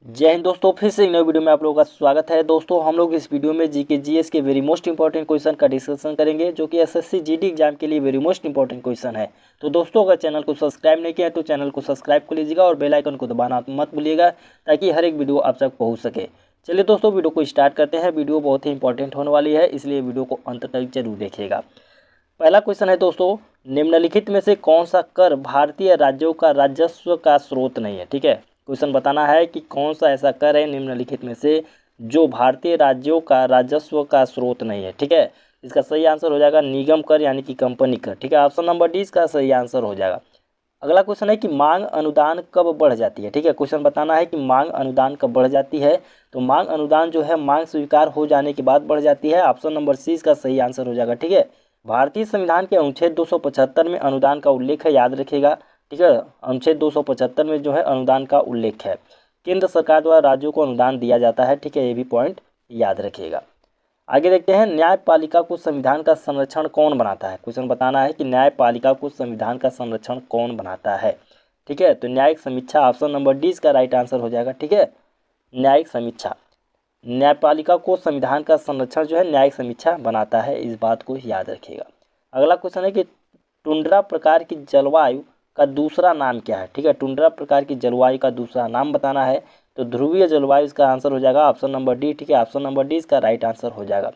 जय हिंद दोस्तों, फिर से एक नई वीडियो में आप लोगों का स्वागत है। दोस्तों हम लोग इस वीडियो में जीके जीएस के वेरी मोस्ट इंपॉर्टेंट क्वेश्चन का डिस्कशन करेंगे, जो कि एसएससी जीडी एग्जाम के लिए वेरी मोस्ट इंपॉर्टेंट क्वेश्चन है। तो दोस्तों अगर चैनल को सब्सक्राइब नहीं किया है तो चैनल को सब्सक्राइब कर लीजिएगा और बेल आइकन को दबाना मत भूलिएगा, ताकि हर एक वीडियो आप तक पहुँच सके। चलिए दोस्तों वीडियो को स्टार्ट करते हैं। वीडियो बहुत ही इंपॉर्टेंट होने वाली है, इसलिए वीडियो को अंत तक जरूर देखिएगा। पहला क्वेश्चन है दोस्तों, निम्नलिखित में से कौन सा कर भारतीय राज्यों का राजस्व का स्रोत नहीं है। ठीक है, क्वेश्चन बताना है कि कौन सा ऐसा कर है निम्नलिखित में से जो भारतीय राज्यों का राजस्व का स्रोत नहीं है। ठीक है, इसका सही आंसर हो जाएगा निगम कर यानी कि कंपनी कर। ठीक है, ऑप्शन नंबर डी इसका सही आंसर हो जाएगा। अगला क्वेश्चन है कि मांग अनुदान कब बढ़ जाती है। ठीक है, क्वेश्चन बताना है कि मांग अनुदान कब बढ़ जाती है। तो मांग अनुदान जो है मांग स्वीकार हो जाने के बाद बढ़ जाती है। ऑप्शन नंबर सी इसका सही आंसर हो जाएगा। ठीक है, भारतीय संविधान के अनुच्छेद 275 में अनुदान का उल्लेख है, याद रखिएगा। ठीक है, अनुच्छेद 275 में जो है अनुदान का उल्लेख है। केंद्र सरकार द्वारा राज्यों को अनुदान दिया जाता है। ठीक है, ये भी पॉइंट याद रखिएगा। आगे देखते हैं, न्यायपालिका को संविधान का संरक्षण कौन बनाता है। क्वेश्चन बताना है कि न्यायपालिका को संविधान का संरक्षण कौन बनाता है। ठीक है, तो न्यायिक समीक्षा, ऑप्शन नंबर डी इसका राइट आंसर हो जाएगा। ठीक है, न्यायिक समीक्षा, न्यायपालिका को संविधान का संरक्षण जो है न्यायिक समीक्षा बनाता है, इस बात को याद रखिएगा। अगला क्वेश्चन है कि टुंड्रा प्रकार की जलवायु का दूसरा नाम क्या है। ठीक है, टुंड्रा प्रकार की जलवायु का दूसरा नाम बताना है। तो ध्रुवीय जलवायु इसका आंसर हो जाएगा ऑप्शन नंबर डी। ठीक है, ऑप्शन नंबर डी इसका राइट आंसर हो जाएगा।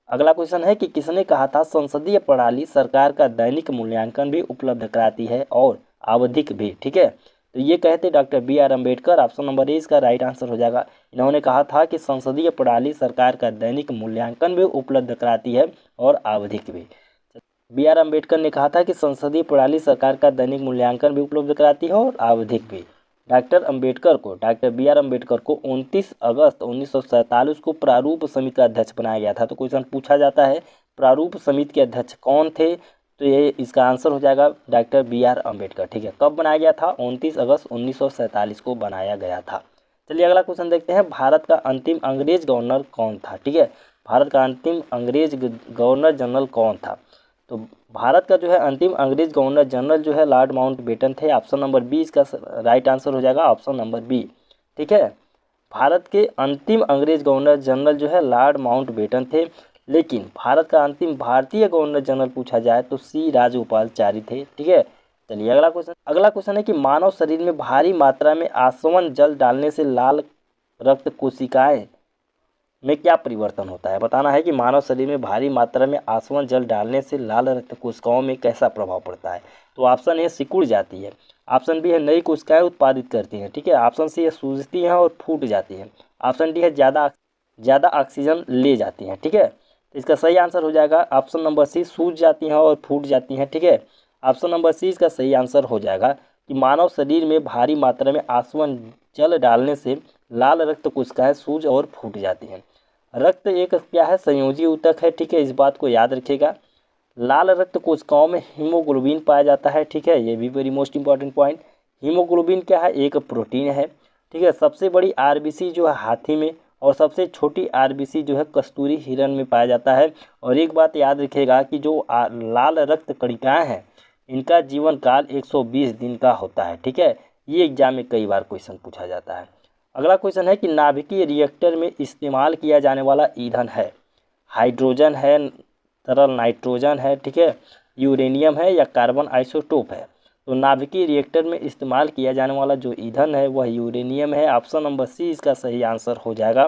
अगला क्वेश्चन है कि किसने कहा था संसदीय प्रणाली सरकार का दैनिक मूल्यांकन भी उपलब्ध कराती है और आवधिक भी। ठीक है, तो ये कहते doctor B R Ambedkar. Option number A इसका राइट आंसर हो जाएगा। इन्होंने कहा था कि संसदीय प्रणाली सरकार का दैनिक मूल्यांकन भी उपलब्ध कराती है और आवधिक भी। बी आर अम्बेडकर ने कहा था कि संसदीय प्रणाली सरकार का दैनिक मूल्यांकन भी उपलब्ध कराती है और आवधिक भी। डॉक्टर बी आर अम्बेडकर को 29 अगस्त 1947 को प्रारूप समिति का अध्यक्ष बनाया गया था। तो क्वेश्चन पूछा जाता है प्रारूप समिति के अध्यक्ष कौन थे, तो ये इसका आंसर हो जाएगा डॉक्टर बी आर अम्बेडकर। ठीक है, कब बनाया गया था, 29 अगस्त 1947 को बनाया गया था। चलिए अगला क्वेश्चन देखते हैं, भारत का अंतिम अंग्रेज गवर्नर कौन था। ठीक है, भारत का अंतिम अंग्रेज गवर्नर जनरल कौन था। तो भारत का जो है अंतिम अंग्रेज गवर्नर जनरल जो है लॉर्ड माउंटबेटन थे। ऑप्शन नंबर बी इसका राइट आंसर हो जाएगा, ऑप्शन नंबर बी। ठीक है, भारत के अंतिम अंग्रेज गवर्नर जनरल जो है लॉर्ड माउंटबेटन थे, लेकिन भारत का अंतिम भारतीय गवर्नर जनरल पूछा जाए तो सी राजगोपालचारी थे। ठीक है, चलिए अगला क्वेश्चन है कि मानव शरीर में भारी मात्रा में आसवन जल डालने से लाल रक्त कोशिकाएं में क्या परिवर्तन होता है। बताना है कि मानव शरीर में भारी मात्रा में आसवन जल डालने से लाल रक्त कोशिकाओं में कैसा प्रभाव पड़ता है। तो ऑप्शन ए सिकुड़ जाती है, ऑप्शन बी है नई कोशिकाएं उत्पादित करती हैं। ठीक है, ऑप्शन सी है सूजती हैं और फूट जाती हैं, ऑप्शन डी है ज़्यादा ऑक्सीजन ले जाती हैं। ठीक है, तो इसका सही आंसर हो जाएगा ऑप्शन नंबर सी, सूज जाती हैं और फूट जाती हैं। ठीक है, ऑप्शन नंबर सी इसका सही आंसर हो जाएगा कि मानव शरीर में भारी मात्रा में आसवन जल डालने से लाल रक्त कोशिकाएं सूज और फूट जाती हैं। रक्त एक क्या है, संयोजी ऊतक है। ठीक है, इस बात को याद रखिएगा। लाल रक्त कोशिकाओं में हीमोग्लोबिन पाया जाता है। ठीक है, ये भी very most important point. Haemoglobin क्या है, एक प्रोटीन है। ठीक है, सबसे बड़ी आरबीसी जो है हाथी में और सबसे छोटी आरबीसी जो है कस्तूरी हिरण में पाया जाता है। और एक बात याद रखिएगा कि जो लाल रक्त कणिकाएँ हैं इनका जीवन काल 120 दिन का होता है। ठीक है, ये एग्जाम में कई बार क्वेश्चन पूछा जाता है। अगला क्वेश्चन है कि नाभिकीय रिएक्टर में इस्तेमाल किया जाने वाला ईंधन है, हाइड्रोजन है, तरल नाइट्रोजन है, ठीक है, यूरेनियम है या कार्बन आइसोटोप है। तो नाभिकीय रिएक्टर में इस्तेमाल किया जाने वाला जो ईंधन है वह यूरेनियम है। ऑप्शन नंबर सी इसका सही आंसर हो जाएगा।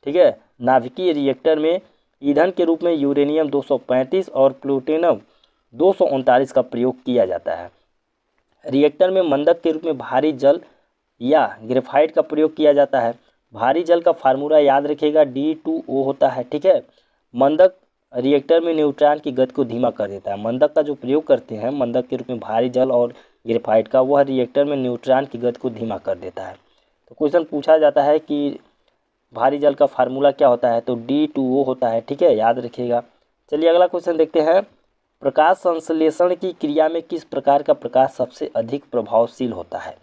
ठीक है, नाभिकीय रिएक्टर में ईंधन के रूप में यूरेनियम 235 और प्लूटोनियम 239 का प्रयोग किया जाता है। रिएक्टर में मंदक के रूप में भारी जल या ग्रेफाइट का प्रयोग किया जाता है। भारी जल का फार्मूला याद रखिएगा D2O होता है। ठीक है, मंदक रिएक्टर में न्यूट्रॉन की गति को धीमा कर देता है। मंदक का जो प्रयोग करते हैं मंदक के रूप में भारी जल और ग्रेफाइट का, वह रिएक्टर में न्यूट्रॉन की गति को धीमा कर देता है। तो क्वेश्चन पूछा जाता है कि भारी जल का फार्मूला क्या होता है, तो D2O होता है। ठीक है, याद रखिएगा। चलिए अगला क्वेश्चन देखते हैं, प्रकाश संश्लेषण की क्रिया में किस प्रकार का प्रकाश सबसे अधिक प्रभावशील होता है।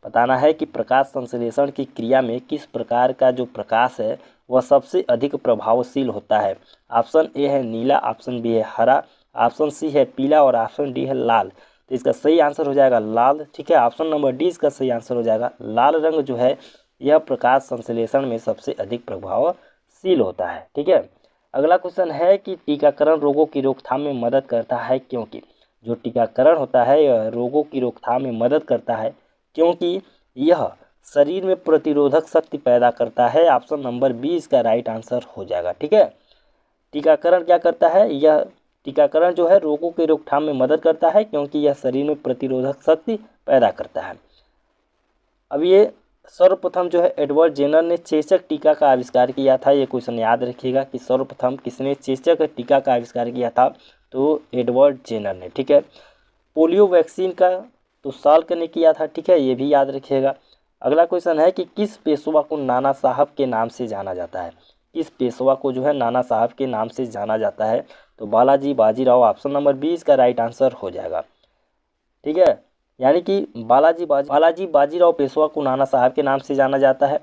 बताना है कि प्रकाश संश्लेषण की क्रिया में किस प्रकार का जो प्रकाश है वह सबसे अधिक प्रभावशील होता है। ऑप्शन ए है नीला, ऑप्शन बी है हरा, ऑप्शन सी है पीला और ऑप्शन डी है लाल। तो इसका सही आंसर हो जाएगा लाल। ठीक है, ऑप्शन नंबर डी इसका सही आंसर हो जाएगा। लाल रंग जो है यह प्रकाश संश्लेषण में सबसे अधिक प्रभावशील होता है। ठीक है, अगला क्वेश्चन है कि टीकाकरण रोगों की रोकथाम में मदद करता है क्योंकि। जो टीकाकरण होता है यह रोगों की रोकथाम में मदद करता है क्योंकि यह शरीर में प्रतिरोधक शक्ति पैदा करता है। ऑप्शन नंबर 20 का राइट आंसर हो जाएगा। ठीक है, टीकाकरण क्या करता है, यह टीकाकरण जो है रोगों की रोकथाम में मदद करता है क्योंकि यह शरीर में प्रतिरोधक शक्ति पैदा करता है। अब ये सर्वप्रथम जो है एडवर्ड जेनर ने चेचक टीका का आविष्कार किया था। ये क्वेश्चन याद रखिएगा कि सर्वप्रथम किसने चेचक टीका का आविष्कार किया था, तो एडवर्ड जेनर ने। ठीक है, पोलियो वैक्सीन का तो साल्क ने किया था। ठीक है, ये भी याद रखिएगा। अगला क्वेश्चन है कि किस पेशवा को नाना साहब के नाम से जाना जाता है। किस पेशवा को जो है नाना साहब के नाम से जाना जाता है, तो बालाजी बाजीराव। ऑप्शन नंबर 20 का राइट आंसर हो जाएगा। ठीक है, यानी कि बालाजी बाजीराव पेशवा को नाना साहब के नाम से जाना जाता है।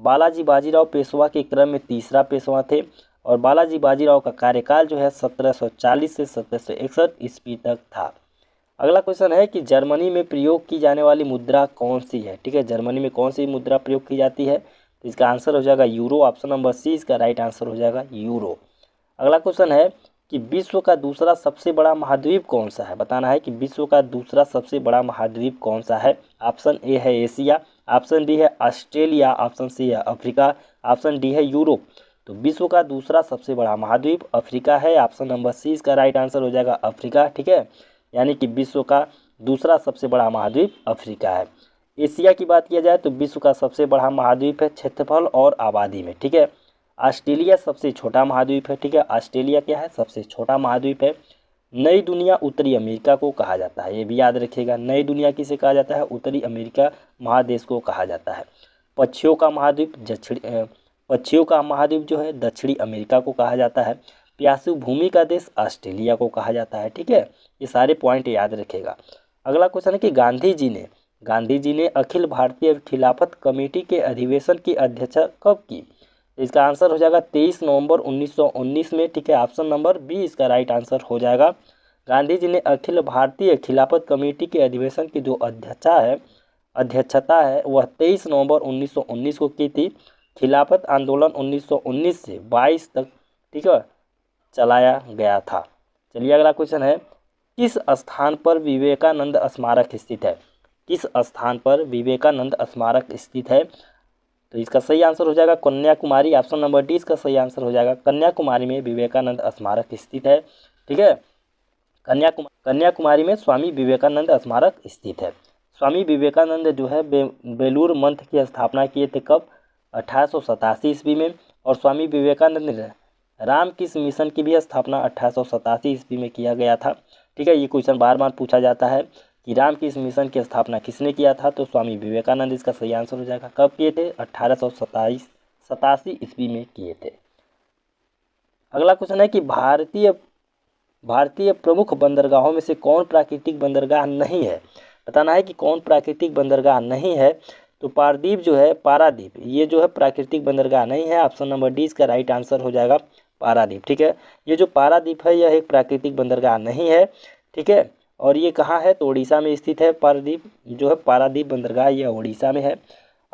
बालाजी बाजीराव पेशवा के क्रम में तीसरा पेशवा थे और बालाजी बाजीराव का कार्यकाल जो है 1740 से 1761 ईस्वी तक था। अगला क्वेश्चन है कि जर्मनी में प्रयोग की जाने वाली मुद्रा कौन सी है। ठीक है, जर्मनी में कौन सी मुद्रा प्रयोग की जाती है, तो इसका आंसर हो जाएगा यूरो। ऑप्शन नंबर सी इसका राइट आंसर हो जाएगा यूरो। अगला क्वेश्चन है कि विश्व का दूसरा सबसे बड़ा महाद्वीप कौन सा है। बताना है कि विश्व का दूसरा सबसे बड़ा महाद्वीप कौन सा है। ऑप्शन ए है एशिया, ऑप्शन बी है ऑस्ट्रेलिया, ऑप्शन सी है अफ्रीका, ऑप्शन डी है यूरोप। तो विश्व का दूसरा सबसे बड़ा महाद्वीप अफ्रीका है। ऑप्शन नंबर सी इसका राइट आंसर हो जाएगा अफ्रीका। ठीक है, यानी कि विश्व का दूसरा सबसे बड़ा महाद्वीप अफ्रीका है। एशिया की बात किया जाए तो विश्व का सबसे बड़ा महाद्वीप है क्षेत्रफल और आबादी में। ठीक है, ऑस्ट्रेलिया सबसे छोटा महाद्वीप है। ठीक है, ऑस्ट्रेलिया क्या है, सबसे छोटा महाद्वीप है। नई दुनिया उत्तरी अमेरिका को कहा जाता है, ये भी याद रखिएगा। नई दुनिया किसे कहा जाता है, उत्तरी अमेरिका महादेश को कहा जाता है। पक्षियों का महाद्वीप जो है दक्षिणी अमेरिका को कहा जाता है। प्यासू भूमि का देश ऑस्ट्रेलिया को कहा जाता है। ठीक है, ये सारे पॉइंट याद रखेगा। अगला क्वेश्चन है कि गांधी जी ने अखिल भारतीय खिलाफत कमेटी के अधिवेशन की अध्यक्षता कब की। इसका आंसर हो जाएगा 23 नवंबर 1919 में। ठीक है, ऑप्शन नंबर बी इसका राइट आंसर हो जाएगा। गांधी जी ने अखिल भारतीय खिलाफत कमेटी के अधिवेशन की जो अध्यक्षता है वह 23 नवंबर 1919 को की थी। खिलाफत आंदोलन 1919 से 22 तक ठीक है चलाया गया था। चलिए अगला क्वेश्चन है, किस स्थान पर विवेकानंद स्मारक स्थित है। किस स्थान पर विवेकानंद स्मारक स्थित है, तो इसका सही आंसर हो जाएगा कन्याकुमारी। ऑप्शन नंबर डी इसका सही आंसर हो जाएगा। कन्याकुमारी में विवेकानंद स्मारक स्थित है। ठीक है, कन्याकुमारी में स्वामी विवेकानंद स्मारक स्थित है। स्वामी विवेकानंद जो है बेलूर मठ की स्थापना किए थे कब, 1887 ईस्वी में। और स्वामी विवेकानंद ने रामकृष्ण मिशन की भी स्थापना 1887 ईस्वी में किया गया था। ठीक है, ये क्वेश्चन बार बार पूछा जाता है कि रामकृष्ण मिशन की स्थापना किसने किया था, तो स्वामी विवेकानंद इसका सही आंसर हो जाएगा। कब किए थे, 1887 ईस्वी में किए थे। अगला क्वेश्चन है कि भारतीय प्रमुख बंदरगाहों में से कौन प्राकृतिक बंदरगाह नहीं है। बताना है कि कौन प्राकृतिक बंदरगाह नहीं है, तो पारादीप ये जो है प्राकृतिक बंदरगाह नहीं है। ऑप्शन नंबर डी इसका राइट आंसर हो जाएगा पारादीप। ठीक है, ये जो पारादीप है यह एक प्राकृतिक बंदरगाह नहीं है। ठीक है, और ये कहाँ है, तो उड़ीसा में स्थित है। पारादीप बंदरगाह यह उड़ीसा में है।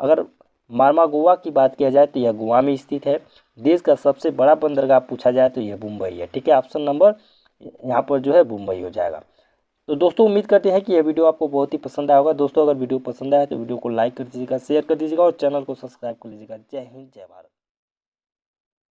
अगर मार्मागोवा की बात किया जाए तो यह गोवा में स्थित है। देश का सबसे बड़ा बंदरगाह पूछा जाए तो यह मुंबई है। ठीक है, ऑप्शन नंबर यहाँ पर जो है मुंबई हो जाएगा। तो दोस्तों उम्मीद करते हैं कि यह वीडियो आपको बहुत ही पसंद आया होगा। दोस्तों अगर वीडियो पसंद आया तो वीडियो को लाइक कर दीजिएगा, शेयर कर दीजिएगा और चैनल को सब्सक्राइब कर लीजिएगा। जय हिंद, जय भारत।